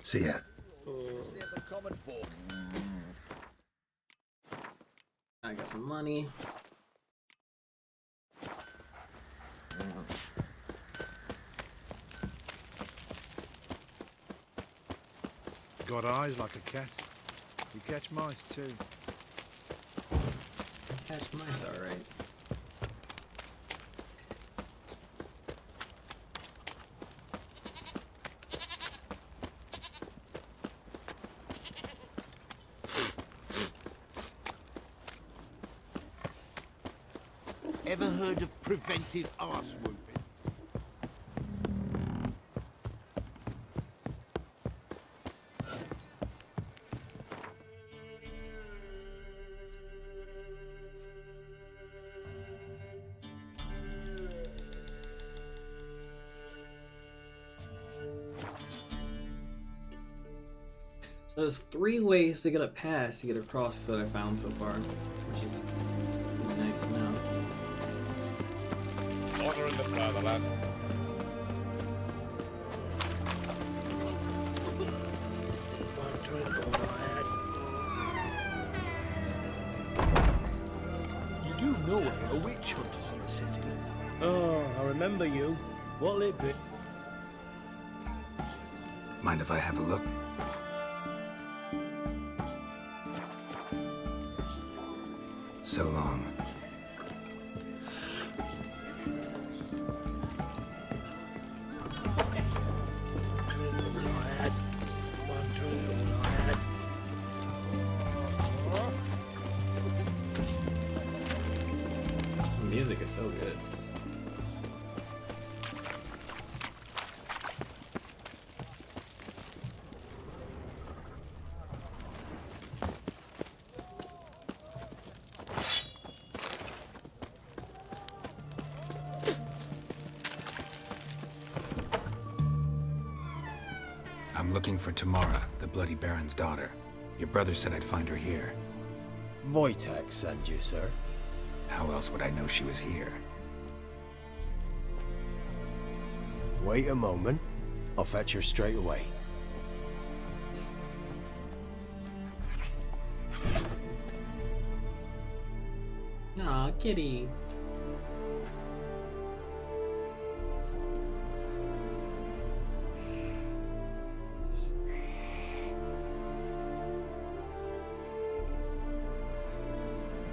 See ya. I got some money. Got eyes like a cat. You catch mice too. Catch mice, alright. Ever heard of preventive arse whooping? So there's 3 ways to get a pass to get across that I found so far, which is really nice to know. Order in the fatherland. You do know there are witch hunters in the city. Oh, I remember you. What'll it be? Mind if I have a look? So long. Drink all I had. One drink all I had. The music is so good. I'm looking for Tamara, the Bloody Baron's daughter. Your brother said I'd find her here. Wojtek sent you, sir. How else would I know she was here? Wait a moment. I'll fetch her straight away. Aw, kitty.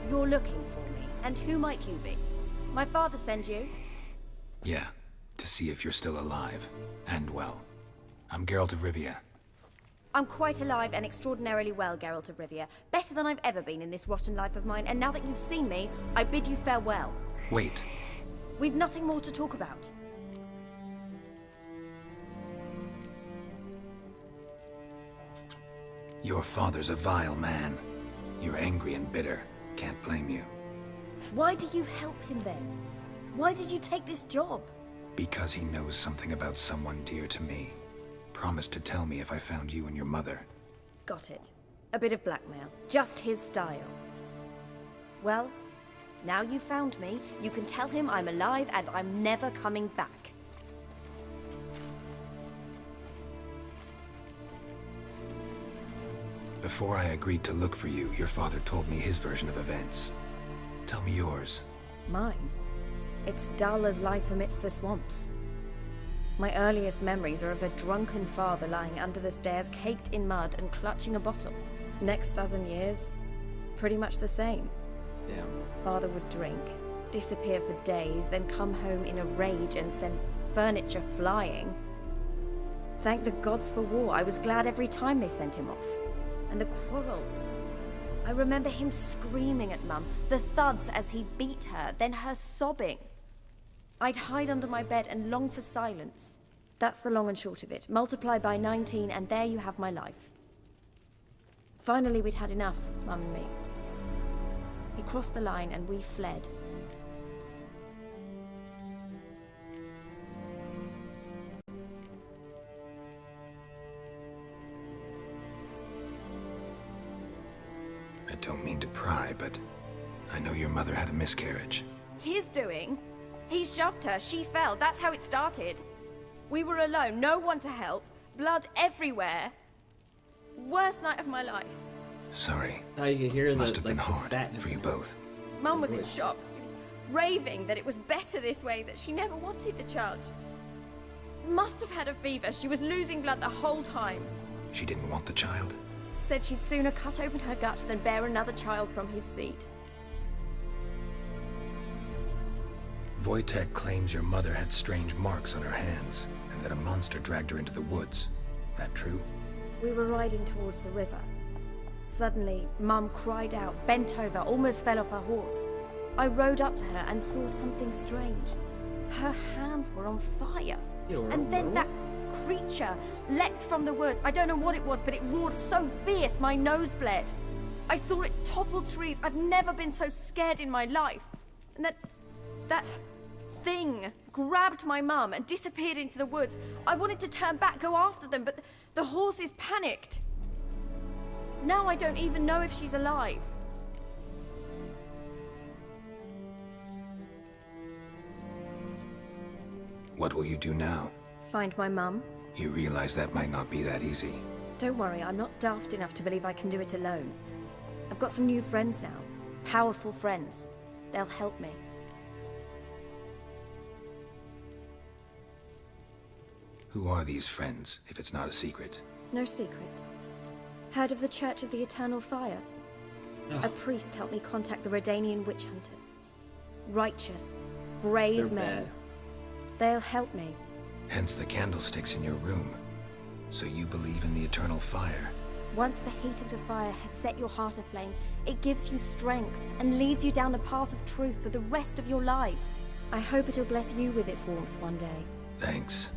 You're looking for me, and who might you be? My father sent you? Yeah, to see if you're still alive. And well. I'm Geralt of Rivia. I'm quite alive and extraordinarily well, Geralt of Rivia. Better than I've ever been in this rotten life of mine, and now that you've seen me, I bid you farewell. Wait. We've nothing more to talk about. Your father's a vile man. You're angry and bitter. Can't blame you. Why do you help him then? Why did you take this job? Because he knows something about someone dear to me. Promised to tell me if I found you and your mother. Got it. A bit of blackmail. Just his style. Well, now you've found me, you can tell him I'm alive and I'm never coming back. Before I agreed to look for you, your father told me his version of events. Tell me yours. Mine? It's dull as life amidst the swamps. My earliest memories are of a drunken father lying under the stairs, caked in mud and clutching a bottle. Next dozen years, pretty much the same. Damn. Father would drink, disappear for days, then come home in a rage and send furniture flying. Thank the gods for war. I was glad every time they sent him off. And the quarrels. I remember him screaming at Mum, the thuds as he beat her, then her sobbing. I'd hide under my bed and long for silence. That's the long and short of it. Multiply by 19 and there you have my life. Finally, we'd had enough, Mum and me. He crossed the line and we fled. I don't mean to pry, but I know your mother had a miscarriage. His doing? He shoved her, she fell, that's how it started. We were alone, no one to help. blood everywhere. Worst night of my life. Sorry. Now you can hear the, Must have been like, the hard sadness for you in her both. Mum was in voice. shock. She was raving that it was better this way, that she never wanted the charge. Must have had a fever. She was losing blood the whole time. She didn't want the child? Said she'd sooner cut open her gut than bear another child from his seed. Wojtek claims your mother had strange marks on her hands, and that a monster dragged her into the woods. That true? We were riding towards the river. Suddenly, Mum cried out, bent over, almost fell off her horse. I rode up to her and saw something strange. Her hands were on fire. And then that creature leapt from the woods. I don't know what it was, but it roared so fierce my nose bled. I saw it topple trees. I've never been so scared in my life. And that thing grabbed my mum and disappeared into the woods. I wanted to turn back, go after them, but the horses panicked. Now I don't even know if she's alive. What will you do now? Find my mum? You realize that might not be that easy. Don't worry, I'm not daft enough to believe I can do it alone. I've got some new friends now. Powerful friends. They'll help me. Who are these friends, if it's not a secret? No secret. Heard of the Church of the Eternal Fire? A priest helped me contact the Redanian witch hunters. Righteous, brave They're men. bad. They'll help me. Hence the candlesticks in your room. So you believe in the eternal fire? Once the heat of the fire has set your heart aflame, it gives you strength and leads you down the path of truth for the rest of your life. I hope it'll bless you with its warmth one day. Thanks.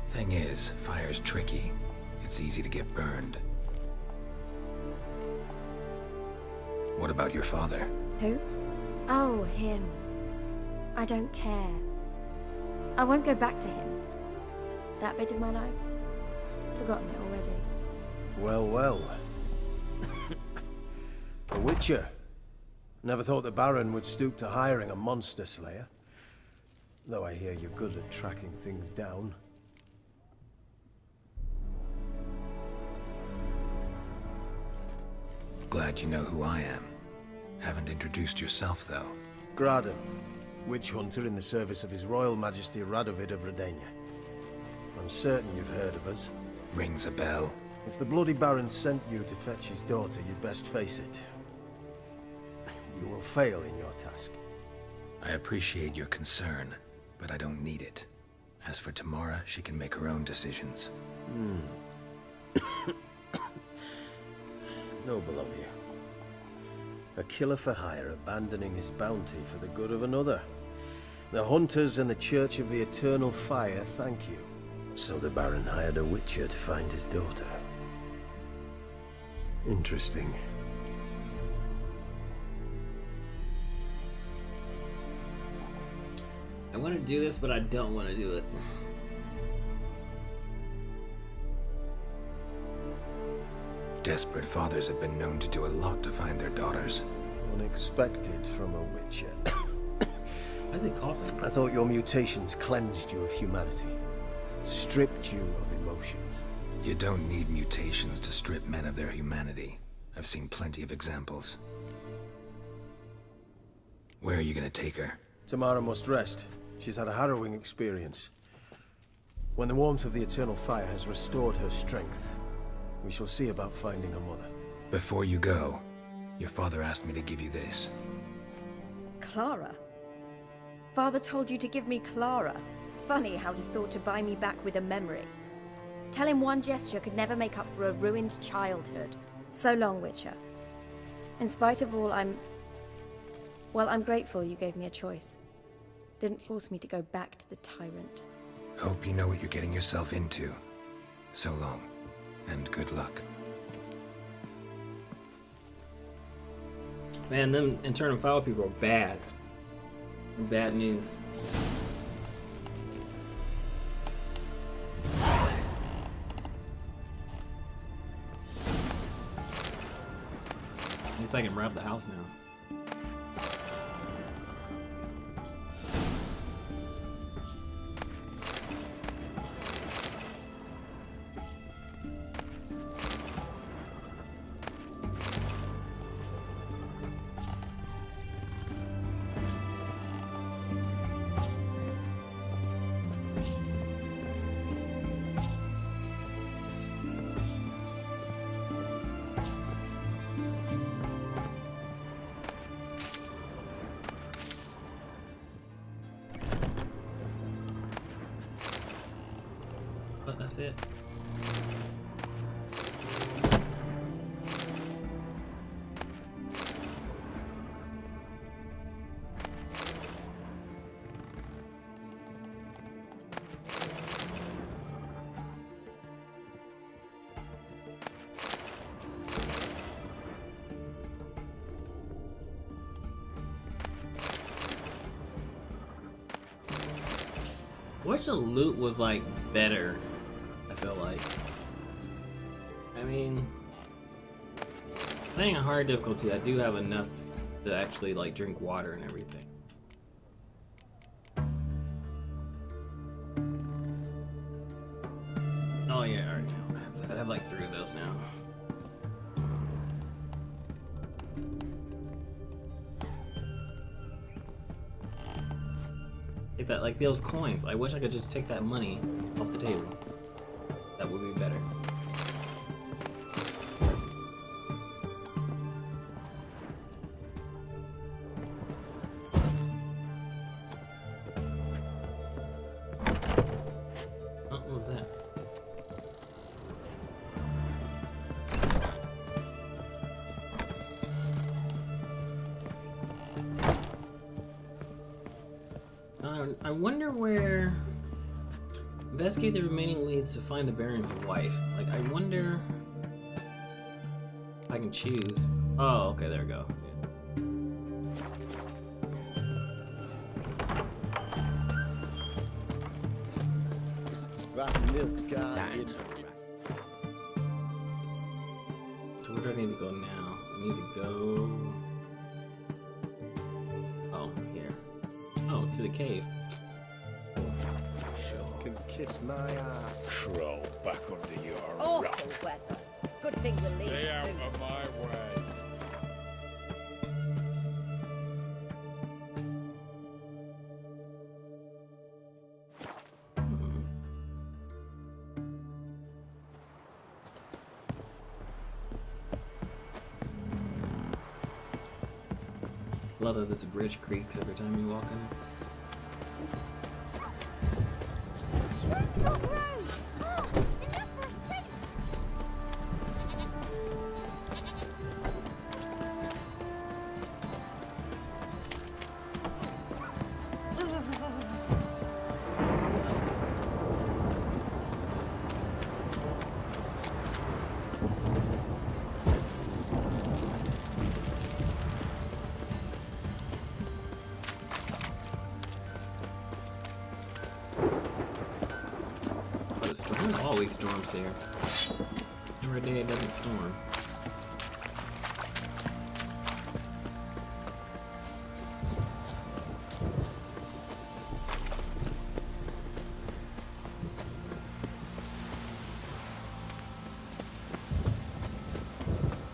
Thing is, fire's tricky. It's easy to get burned. What about your father? Who? Oh, him. I don't care. I won't go back to him. That bit of my life? Forgotten it already. Well, well. A witcher. Never thought the Baron would stoop to hiring a monster slayer. Though I hear you're good at tracking things down. Glad you know who I am. Haven't introduced yourself, though. Graden, witch hunter in the service of His Royal Majesty Radovid of Redania. I'm certain you've heard of us. Rings a bell. If the Bloody Baron sent you to fetch his daughter, you'd best face it. You will fail in your task. I appreciate your concern, but I don't need it. As for Tamara, she can make her own decisions. Noble of you. A killer for hire abandoning his bounty for the good of another. The hunters and the Church of the Eternal Fire thank you. So the Baron hired a witcher to find his daughter. Interesting. I want to do this, but I don't want to do it. Desperate fathers have been known to do a lot to find their daughters. Unexpected from a witcher. Why is he coughing? I thought your mutations cleansed you of humanity. Stripped you of emotions. You don't need mutations to strip men of their humanity. I've seen plenty of examples. Where are you gonna take her? Tamara must rest. She's had a harrowing experience. When the warmth of the Eternal Fire has restored her strength, we shall see about finding her mother. Before you go, your father asked me to give you this. Clara? Father told you to give me Clara. Funny how he thought to buy me back with a memory. Tell him one gesture could never make up for a ruined childhood. So long, Witcher. In spite of all, I'm grateful you gave me a choice. Didn't force me to go back to the tyrant. Hope you know what you're getting yourself into. So long, and good luck. Man, them internal file people are bad. Bad news. At least I can rob the house now. But that's it. Wish the loot was like better. I feel like. I mean, playing a hard difficulty, I do have enough to actually like drink water and everything. Oh yeah, I already know. I have like 3 of those now. Take that, like those coins. I wish I could just take that money off the table. That would be better. Oh, what was that? I wonder where... Investigate the remaining leads to find the Baron's wife. Like, I wonder... if I can choose. Oh, okay, there we go. So where do I need to go now? I need to go... Oh, here. Oh, to the cave. Can kiss my ass. Crawl back under your Awful rock. weather. Good thing we'll leave Stay out soon. of my way. Love that this bridge creaks every time you walk in it. Shrooms on the road! Oh, enough for a second! But it's storm. Always storms here. Never a day it doesn't storm.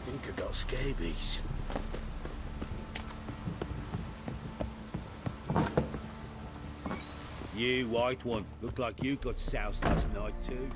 Think I got scabies. You white one, look like you got soused last night too.